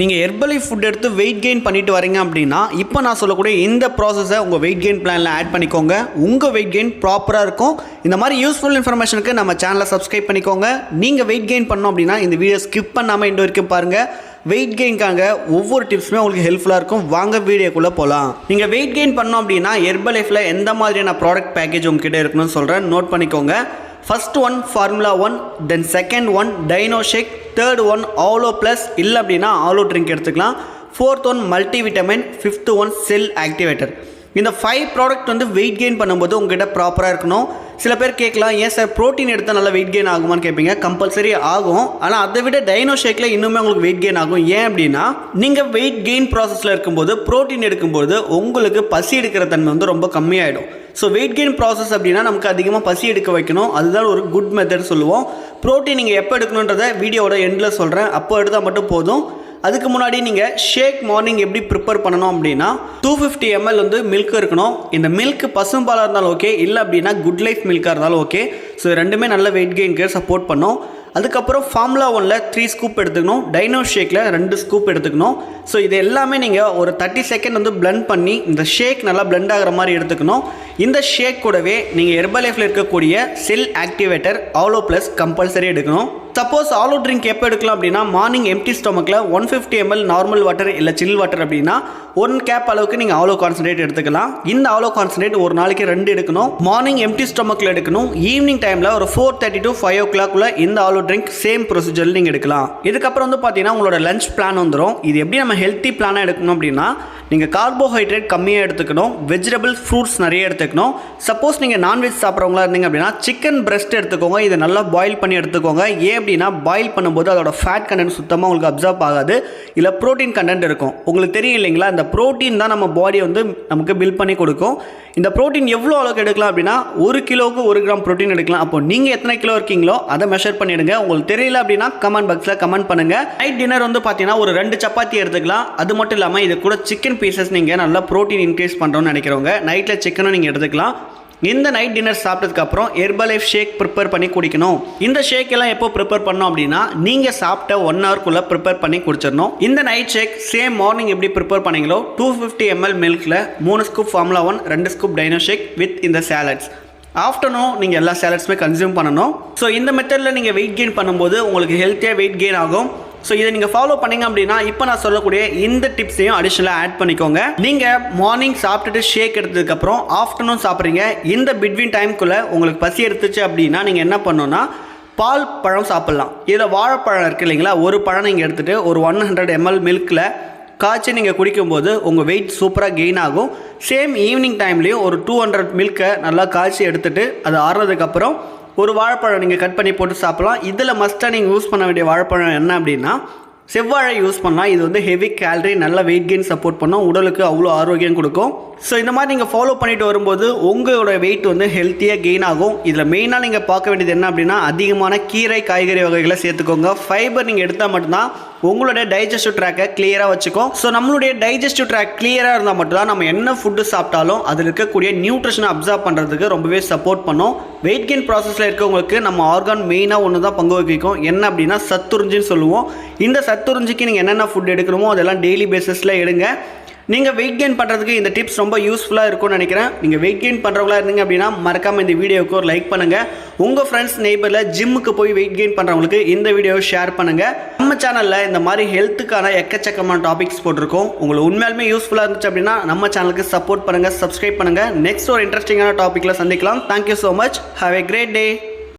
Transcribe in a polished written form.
நீங்கள் Herbalife food எடுத்து weight gain பண்ணிட்டு வரீங்க அப்படின்னா இப்போ நான் சொல்லக்கூடிய இந்த ப்ராசஸை உங்கள் வெயிட் கெயின் பிளானில் ஆட் பண்ணிக்கோங்க. உங்கள் வெயிட் கெயின் ப்ராப்பராக இருக்கும். இந்த மாதிரி யூஸ்ஃபுல் இன்ஃபர்மேஷனுக்கு நம்ம சேனலை சப்ஸ்கிரைப் பண்ணிக்கோங்க. நீங்கள் வெயிட் கெயின் பண்ணோம் அப்படின்னா இந்த வீடியோ ஸ்கிப் பண்ணாமல் இந்த வரைக்கும் பாருங்கள். வெயிட் கெயின்காக ஒவ்வொரு டிப்ஸுமே உங்களுக்கு ஹெல்ப்ஃபுல்லாக இருக்கும். வாங்க வீடியோக்குள்ளே போகலாம். நீங்கள் வெயிட் கெயின் பண்ணோம் அப்படின்னா ஹெர்பலைஃபில் எந்த மாதிரியான ப்ராடக்ட் பேக்கேஜ் உங்ககிட்ட இருக்கணும்னு சொல்கிறேன், நோட் பண்ணிக்கோங்க. First one formula 1, then second one Dino shake, third one aloe plus, இல்லை அப்படின்னா ஆலோ ட்ரிங்க் எடுத்துக்கலாம். Fourth one multi vitamin, fifth one cell activator. இந்த 5 ப்ராடக்ட் வந்து வெயிட் கெயின் பண்ணும்போது உங்ககிட்ட ப்ராப்பராக இருக்கணும். சில பேர் கேட்கலாம், ஏன் சார் ப்ரோட்டீன் எடுத்தால் நல்லா வெயிட் கெயின் ஆகுமான்னு கேட்பீங்க. கம்பல்சரி ஆகும். ஆனால் அதை விட டைனோ ஷேக்கில் இன்னுமே உங்களுக்கு வெயிட் கெயின் ஆகும். ஏன் அப்படின்னா நீங்கள் வெயிட் கெயின் ப்ராசஸில் இருக்கும்போது ப்ரோட்டீன் எடுக்கும்போது உங்களுக்கு பசி எடுக்கிற தன்மை வந்து ரொம்ப கம்மியாயிடும். ஸோ வெயிட் கெயின் ப்ராசஸ் அப்படின்னா நமக்கு அதிகமாக பசி எடுக்க வைக்கணும். அதுதான் ஒரு குட் மெத்தட் சொல்லுவோம். ப்ரோட்டீன் நீங்கள் எப்போ எடுக்கணுன்றதை வீடியோவோட எண்டில் சொல்கிறேன், அப்போ எடுத்தால் மட்டும் போதும். அதுக்கு முன்னாடி நீங்கள் ஷேக் மார்னிங் எப்படி ப்ரிப்பேர் பண்ணணும் அப்படின்னா 250 ml வந்து மில்க் இருக்கணும். இந்த மில்க் பசும்பாலாக இருந்தாலும் ஓகே, இல்லை அப்படின்னா குட் லைஃப் மில்காக இருந்தாலும் ஓகே. ஸோ ரெண்டுமே நல்ல வெயிட் கெயின்க்கு சப்போர்ட் பண்ணும். அதுக்கப்புறம் ஃபார்முலா 1ல் 3 ஸ்கூப் எடுத்துக்கணும், டைனோ ஷேக்கில் 2 ஸ்கூப் எடுத்துக்கணும். ஸோ இது எல்லாமே நீங்கள் ஒரு 30 செகண்ட் வந்து பிளெண்ட் பண்ணி இந்த ஷேக் நல்லா பிளெண்ட் ஆகிற மாதிரி எடுத்துக்கணும். இந்த ஷேக் கூடவே நீங்கள் ஹெர்பலைஃபில் இருக்கக்கூடிய cell activator aloe plus compulsory எடுக்கணும். சப்போஸ் ஆலோ ட்ரிங்க் எப்போ எடுக்கலாம் அப்படின்னா மார்னிங் எம்டி ஸ்டொமக்கில் 150 ml நார்மல் வாட்டர் இல்லை சில் வாட்டர் அப்படின்னா 1 கேப் அளவுக்கு நீங்கள் ஆலோ கான்சன்ட்ரேட் எடுத்துக்கலாம். இந்த ஆலோ கான்சன்ட்ரேட் ஒரு நாளைக்கு 2 எடுக்கணும். மார்னிங் எம்டி ஸ்டொமக்கில் எடுக்கணும். ஈவினிங் டைமில் ஒரு 4:30 to 5 o'clock இந்த ஆலோ ட்ரிங்க் சேம் ப்ரொசீஜரில் நீங்கள் எடுக்கலாம். இதுக்கப்புறம் வந்து பார்த்தீங்கன்னா உங்களோட லஞ்ச் பிளான் வந்துடும். இது எப்படி நம்ம ஹெல்த்தி பிளானாக எடுக்கணும் அப்படின்னா நீங்கள் கார்போஹைட்ரேட் கம்மியாக எடுத்துக்கணும், வெஜிடபிள்ஸ் ஃப்ரூட்ஸ் நிறைய எடுத்துக்கணும். சப்போஸ் நீங்கள் நான்வெஜ் சாப்பிட்றவங்களா இருந்தீங்க அப்படின்னா சிக்கன் பிரெஸ்ட் எடுத்துக்கோங்க. இதை நல்லா பாயில் பண்ணி எடுத்துக்கோங்க. ஏன் அப்படின்னா பாயில் பண்ணும்போது அதோட ஃபேட் கண்டென்ட் சுத்தமாக உங்களுக்கு அப்சர்வ் ஆகாது. இல்லை ப்ரோட்டீன் கண்டென்ட் இருக்கும். உங்களுக்கு தெரியும் இல்லைங்களா, இந்த ப்ரோட்டீன் தான் நம்ம பாடியை வந்து நமக்கு பில்ட் பண்ணி கொடுக்கும். இந்த ப்ரோட்டீன் எவ்வளோ அளவுக்கு எடுக்கலாம் அப்படின்னா 1 கிலோவுக்கு 1 கிராம் ப்ரோட்டீன் எடுக்கலாம். அப்போ நீங்கள் எத்தனை கிலோ இருக்கீங்களோ அதை மெஷர் பண்ணிடுங்க. உங்களுக்கு தெரியல அப்படின்னா கமெண்ட் பாக்ஸில் கமெண்ட் பண்ணுங்கள். நைட் டின்னர் வந்து பார்த்தீங்கன்னா ஒரு 2 சப்பாத்தி எடுத்துக்கலாம். அது மட்டும் இல்லாமல் இது கூட சிக்கன் பீசஸ் நீங்கள் நல்லா ப்ரோட்டீன் இன்க்ரீஸ் பண்ணுறோன்னு நினைக்கிறவங்க நைட்டில் சிக்கனும் நீங்கள் எடுத்துக்கலாம். இந்த நைட் டின்னர் சாப்பிட்டதுக்கப்புறம் ஹெர்பலைஃப் ஷேக் ப்ரிப்பேர் பண்ணி குடிக்கணும். இந்த ஷேக் எல்லாம் எப்போ ப்ரிப்பேர் பண்ணோம் அப்படின்னா நீங்கள் சாப்பிட்ட 1 ஹவர்க்குள்ளே ப்ரிப்பேர் பண்ணி குடிச்சிடணும். இந்த நைட் ஷேக் சேம் மார்னிங் எப்படி ப்ரிப்பேர் பண்ணீங்களோ 250 ml மில்கில் 3 scoop formula 1, 2 scoop Dino shake with இந்த சாலட்ஸ். ஆஃப்டர்நூன் நீங்கள் எல்லா சாலட்ஸுமே கன்சியூம் பண்ணணும். ஸோ இந்த மெத்தடில் நீங்கள் வெயிட் கெயின் பண்ணும்போது உங்களுக்கு ஹெல்த்தியாக வெயிட் கெயின் ஆகும். ஸோ இதை நீங்கள் ஃபாலோ பண்ணீங்க அப்படின்னா இப்போ நான் சொல்லக்கூடிய இந்த டிப்ஸையும் அடிஷனலாக ஆட் பண்ணிக்கோங்க. நீங்கள் மார்னிங் சாப்பிட்டுட்டு ஷேக் எடுத்ததுக்கப்புறம் ஆஃப்டர்நூன் சாப்பிட்றீங்க. இந்த பிட்வீன் டைம்குள்ளே உங்களுக்கு பசி எடுத்துச்சு அப்படின்னா நீங்கள் என்ன பண்ணணும்னா பால் பழம் சாப்பிட்லாம். இதில் வாழைப்பழம் இருக்குது இல்லைங்களா, ஒரு பழம் நீங்கள் எடுத்துகிட்டு ஒரு 100 ml மில்கில் காய்ச்சி நீங்கள் குடிக்கும்போது உங்கள் வெயிட் சூப்பராக கெயின் ஆகும். சேம் ஈவினிங் டைம்லேயும் ஒரு 200 மில்கை நல்லா காய்ச்சி எடுத்துகிட்டு அது ஆறுனதுக்கப்புறம் ஒரு வாழைப்பழம் நீங்கள் கட் பண்ணி போட்டு சாப்பிட்லாம். இதில் மஸ்ட்டாக நீங்கள் யூஸ் பண்ண வேண்டிய வாழைப்பழம் என்ன அப்படின்னா செவ்வாழை யூஸ் பண்ணலாம். இது வந்து ஹெவி கேலரி, நல்ல வெயிட் கெயின் சப்போர்ட் பண்ணும், உடலுக்கு அவ்வளோ ஆரோக்கியம் கொடுக்கும். ஸோ இந்த மாதிரி நீங்கள் ஃபாலோ பண்ணிட்டு வரும்போது உங்களோட வெயிட் வந்து ஹெல்த்தியாக கெயின் ஆகும். இதில் மெயினாக நீங்கள் பார்க்க வேண்டியது என்ன அப்படின்னா அதிகமான கீரை காய்கறி வகைகளை சேர்த்துக்கோங்க. ஃபைபர் நீங்கள் எடுத்தால் மட்டும்தான் உங்களுடைய டைஜஸ்டிவ் ட்ராக்கை கிளியராக வச்சுக்கும். ஸோ நம்மளுடைய டைஜஸ்டிவ் ட்ராக் கிளியராக இருந்தால் மட்டும்தான் நம்ம என்ன ஃபுட்டு சாப்பிட்டாலும் அதில் இருக்கக்கூடிய நியூட்ரிஷனை அப்சர்வ் பண்ணுறதுக்கு ரொம்பவே சப்போர்ட் பண்ணும். வெயிட் கெயின் ப்ராசஸில் இருக்கவங்களுக்கு நம்ம ஆர்கான் மெயினாக ஒன்று தான் பங்கு வகிக்கும். என்ன அப்படின்னா சத்துறிஞ்சின்னு சொல்லுவோம். இந்த சத்துறிஞ்சிக்கு நீங்கள் என்னென்ன ஃபுட் எடுக்கணுமோ அதெல்லாம் டெய்லி பேசிஸில் எடுங்க. நீங்கள் வெயிட் கெயின் பண்ணுறதுக்கு இந்த டிப்ஸ் ரொம்ப யூஸ்ஃபுல்லாக இருக்கும்னு நினைக்கிறேன். நீங்கள் வெயிட் கெயின் பண்ணுறவங்களா இருந்தீங்க அப்படின்னா மறக்காமல் இந்த வீடியோவுக்கு ஒரு லைக் பண்ணுங்கள். உங்கள் ஃப்ரெண்ட்ஸ் நெய்பரில் ஜிம்முக்கு போய் வெயிட் கெயின் பண்ணுறவங்களுக்கு இந்த வீடியோவை ஷேர் பண்ணுங்கள். நம்ம சேனலில் இந்த மாதிரி ஹெல்த்துக்கான எக்கச்சக்கமான டாபிக்ஸ் போட்டிருக்கோம். உங்களுக்கு உண்மையாலுமே யூஸ்ஃபுல்லாக இருந்துச்சு அப்படின்னா நம்ம சேனலுக்கு சப்போர்ட் பண்ணுங்கள், சப்ஸ்கிரைப் பண்ணுங்கள். நெக்ஸ்ட் ஒரு இன்ட்ரெஸ்டிங்கான டாப்பிக்கில் சந்திக்கலாம். Thank you so much. Have a great day.